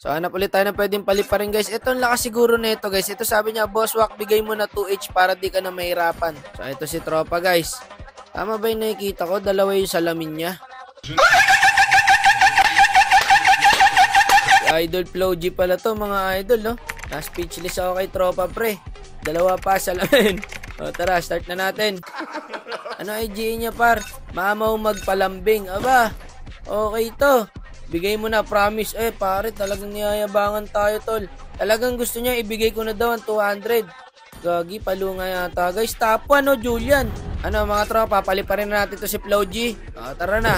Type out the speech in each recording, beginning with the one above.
So, hanap ulit tayo na pwedeng paliparin, guys. Ito, ang lakas siguro nito, guys. Ito, sabi niya, Boss Wak, bigay mo na 2H para di ka na mahirapan. So, ito si tropa, guys. Tama ba yung nakikita ko? Dalawa yung salamin niya. Si Idol Flow G pala to, mga idol, no? Na-speechless ako kay tropa, pre. Dalawa pa salamin. O, tara, start na natin. Ano IGA niya, par? Mamaw magpalambing. Aba, okay to. Bigay mo na, promise. Pare, talagang niyayabangan tayo, tol. Talagang gusto niya, ibigay ko na daw ang 200. Gagi, palunga yata. Guys, top 1, Julian. Ano, mga tropa, paliparin na natin to si Flow G. Tara na.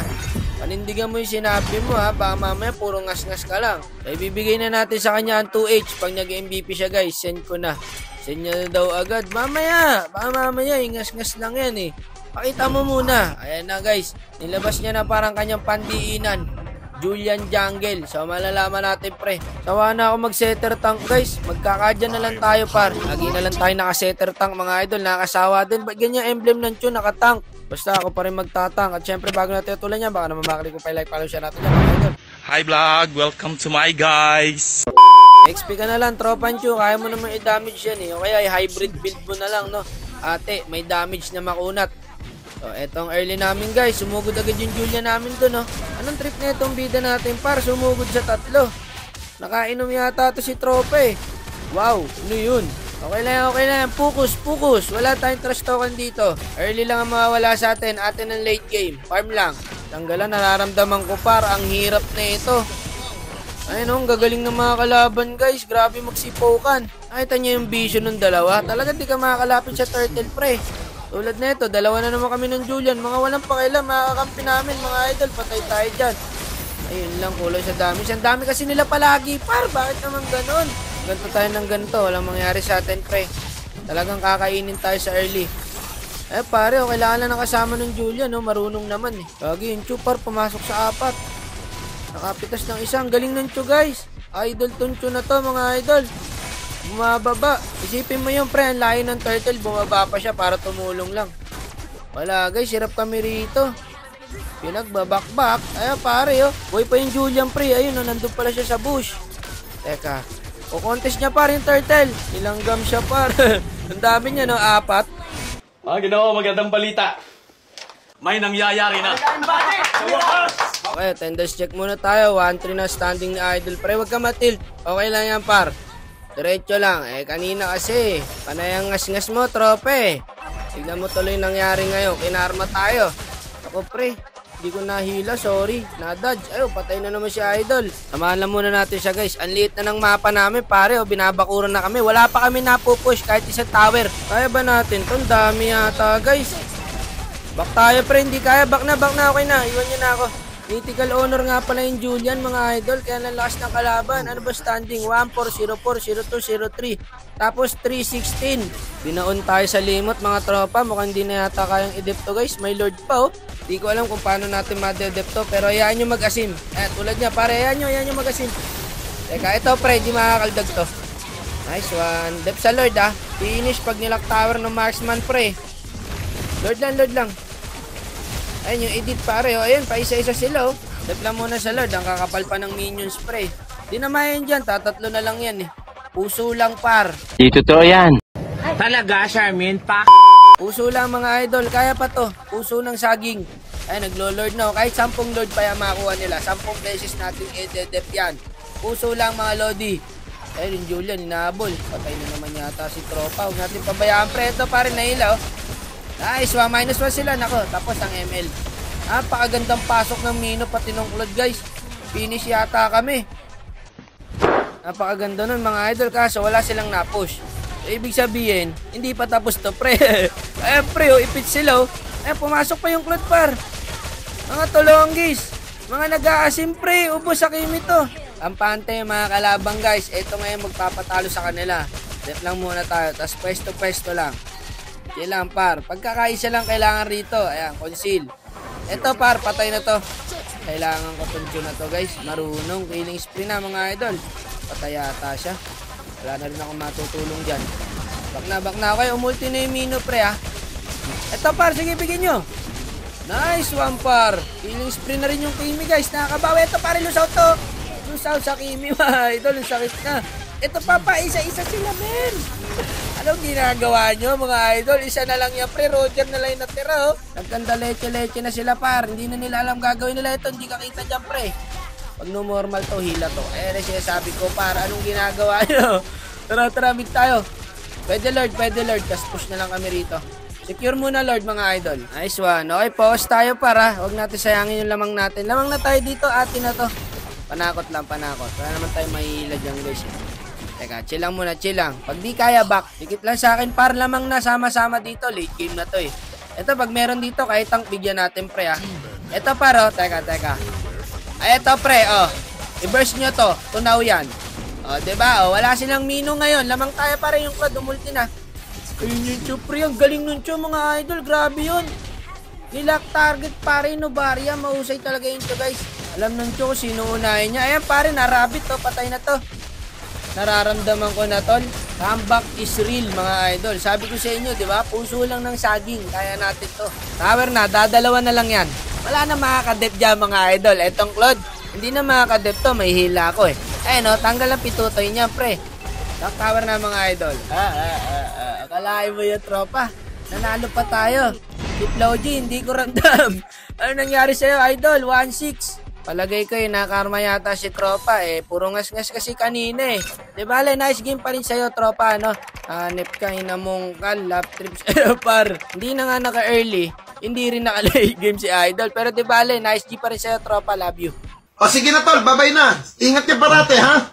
Panindigan mo yung sinabi mo, ha. Baka mamaya, puro ngas-ngas ka lang. So, ibibigay na natin sa kanya ang 2H. Pag nag-MVP siya, guys, send ko na. Send niya na daw agad. Mamaya, baka mamaya, ngas-ngas lang yan, eh. Pakita mo muna. Ayan na, guys. Nilabas niya na parang kanyang pandiinan. Julian Jungle. So, malalaman natin, pre. Sawa na ako mag-setter tank, guys. Magkakadya na lang tayo, par. Lagi na lang tayo naka-setter tank, mga idol. Nakasawa din. Ba't ganyan emblem ng tune, naka-tank? Basta ako pa rin magtatang. At syempre, bago natin tutulan niya, baka naman makalik ko pa like, follow siya natin yan, mga idol. Hi, vlog. Welcome to my guys. XP ka na lang, tropan Chu. Kaya mo naman i-damage yan, eh. O kaya, hybrid build mo na lang, no? Ate, may damage na makunat. So, etong early namin, guys. Sumugod agad yung Julia namin to, no? Anong trip na itong bida natin, par? Sumugod sa 3. Nakainom yata to si tropa, eh. Wow, ano yun? Okay lang, okay lang. Focus. Wala tayong trash token dito. Early lang ang mawawala sa atin. Atin ang late game. Farm lang. Tanggalan, nararamdaman ko, par. Ang hirap na ito. Ayun, ang gagaling ng mga kalaban, guys. Grabe magsipokan. Nakita niyo yung vision ng dalawa. Talaga di ka makakalapit sa turtle, pre. Tulad na ito, dalawa na naman kami ng Julian. Mga walang pakialam, makakampi namin, mga idol. Patay tayo dyan. Ayun lang, kulay sa damage. Ang dami kasi nila palagi, par. Bakit naman ganun? Ganto tayo ng ganito. Walang mangyari sa atin, pre. Talagang kakainin tayo sa early. Pare, kailangan lang nakasama ng Julian, no? Marunong naman, eh. Lagi yung Chu, par, pumasok sa 4. Nakapitas ng isang. Galing ng Chu, guys. Idol tong Chu na to, mga idol. Bumababa. Isipin mo yung pre, ang layo ng turtle, bumaba pa siya para tumulong lang. Wala, guys, hirap kami rito. Pinagbabakbak. Ay, pare, oh. Boy pa yung Julian, pre. Ayun, oh, nandun pala siya sa bush. Teka. O contest niya, par, yung turtle. Nilanggam siya, par. Ang dami niya, no? 4. Ginawa, magandang balita. May nangyayari na. Okay, attendance check muna tayo. 1-3 na standing ni Idol. Pre, wag ka matilt. Okay lang yan, par. Diretso lang. Kanina kasi, panay ang ngas-ngas mo, trope. Tignan mo tuloy nangyari ngayon. Kinarma tayo. Ako, pre. Hindi ko nahila, sorry. Nadodge. Ayo, patay na naman si Idol. Samahan lang muna natin siya, guys. Ang liit na ng mapa namin, pare. Binabakuran na kami. Wala pa kami napupush kahit isang tower. Kaya ba natin to? Ang dami yata, guys. Back tayo, pre. Hindi kaya. Back na. Okay na. Iwan nyo na ako. Mythical honor nga pala yung Julian, mga idol. Kaya nalakas ng kalaban. Ano ba standing? 1-4, 0-4, 0-2, 0-3. Tapos 3-16. Binaon tayo sa limot, mga tropa. Mukhang hindi na yata kayang i-depto, guys. May lord pa, oh. Di ko alam kung paano natin ma-depto. Pero hayaan nyo mag-asim. Tulad niya, pare. Hayaan nyo mag-asim. Teka, ito, pre. Di makakaldag to. Nice one. Dep sa lord, ah. Finish pag nilak tower ng marksman, pre. Lord lang. Ayun yung edit, pare. Ayun, pa isa-isa sila, oh. Dep lang muna sa lord. Ang kakapal pa ng minions, pre. Di naman yan dyan. Tatatlo na lang yan, eh. Puso lang, par. Di totoo yan. Talaga, Charmin, pa. Puso lang, mga idol. Kaya pa to. Puso ng saging. Ay, naglo-lord na. Kahit 10 lord pa yung makuha nila. 10 beses natin i-dep yan. Puso lang, mga lodi. Ayun, yung Julian, inaabol. Patay na naman yata si tropa. Huwag natin pabayaan, pre. Ito, pare, nahila, oh. Nice, -1 sila. Nako, tapos ang ML. Napakagandang pasok ng Mino pati ng Claude, guys. Finish yata kami. Napakaganda nun, mga idol. Kaso wala silang na-push. So, ibig sabihin, hindi pa tapos to, pre. Pre, ipit sila, oh. Pumasok pa yung Claude, par. Mga tolonggis. Mga nag-aasim, pre. Ubos sa kimi to. Kampante, mga kalabang, guys. Ito ngayon magpapatalo sa kanila. Dep lang muna tayo. Tapos pwesto lang. Yan lang, par. Pagkakaisa lang kailangan rito. Ayan, conceal. Ito, par. Patay na to. Kailangan ko tuncho na to, guys. Marunong. Killing spree na, mga idol. Patay yata siya. Wala na rin ako matutulong dyan. Back na. Okay, umulti na yung Mino, pre, ha. Ito, par. Sige, bigyan nyo. Nice one, par. Killing spree na rin yung Kimi, guys. Nakakabawi. Ito, par. Ilusaw to. Lusaw sa Kimi, mga idol. Ang sakit na. Ito pa, isa-isa sila, men. Anong ginagawa nyo, mga idol? Isa na lang yan, pre. Roger na lang yung natira, oh. Nagkanda leche-leche na sila, par. Hindi na nila alam gagawin nila ito. Hindi ka kita dyan, pre. Pag normal to, hila to. Ayan na siya sabi ko, par. Anong ginagawa nyo? Tara, mid tayo. Pwede, Lord. Tapos push na lang kami rito. Secure muna, Lord, mga idol. Nice one. Okay, pause tayo, para. Huwag natin sayangin yung lamang natin. Lamang na tayo dito, atin na to. Panakot lang, panakot. Wala naman tayo mahihila dyan, guys. Teka, chill lang muna, chill lang. Pag di kaya, back. Dikit lang sa akin, par. Lamang na, sama-sama dito. Late game na to, eh. Ito, pag meron dito, kahit tank, bigyan natin, pre, ha. Ito, par, oh. Teka. Ay, ito, pre, oh. I-burst nyo to. Tunaw yan. Oh, diba? Oh, wala silang mino ngayon. Lamang tayo, para yung cloud. Umulti na. Ayun yung Chu, pre. Ang galing nun, Chu, mga idol. Grabe yun. Nilock target, pare, Novaria. Mahusay talaga yun, Chu, guys. Alam nun, Chu, kung sino unahin niya. Ayan, pare, narabit to. Patay na to. Nararamdaman ko na, tol. Comeback is real, mga idol. Sabi ko sa inyo, di ba? Puso lang ng saging. Kaya natin to. Tower na. Dadalawa na lang yan. Wala na makakadep dyan, mga idol. Etong Claude, hindi na makakadep to. May hila ako, eh. Ayun, no? Tanggal ang pitutoy niya, pre. Tower na, mga idol. Akalain mo yung tropa. Nanalo pa tayo. Tiplogy, hindi ko ramdam. Ano nangyari sa'yo, idol? 1-6. Palagay ko nakarma yata si tropa, eh. Puro ngas-ngas kasi kanina, eh. Di bale, nice game pa rin sa'yo, tropa, ano? Hanip ka, inamong kal, lap trips, par. Hindi na nga naka-early. Hindi rin naka-late game si idol. Pero di bale, nice game pa rin sa'yo, tropa. Love you. O sige na, tol. Babay na. Ingat ka parate, ha?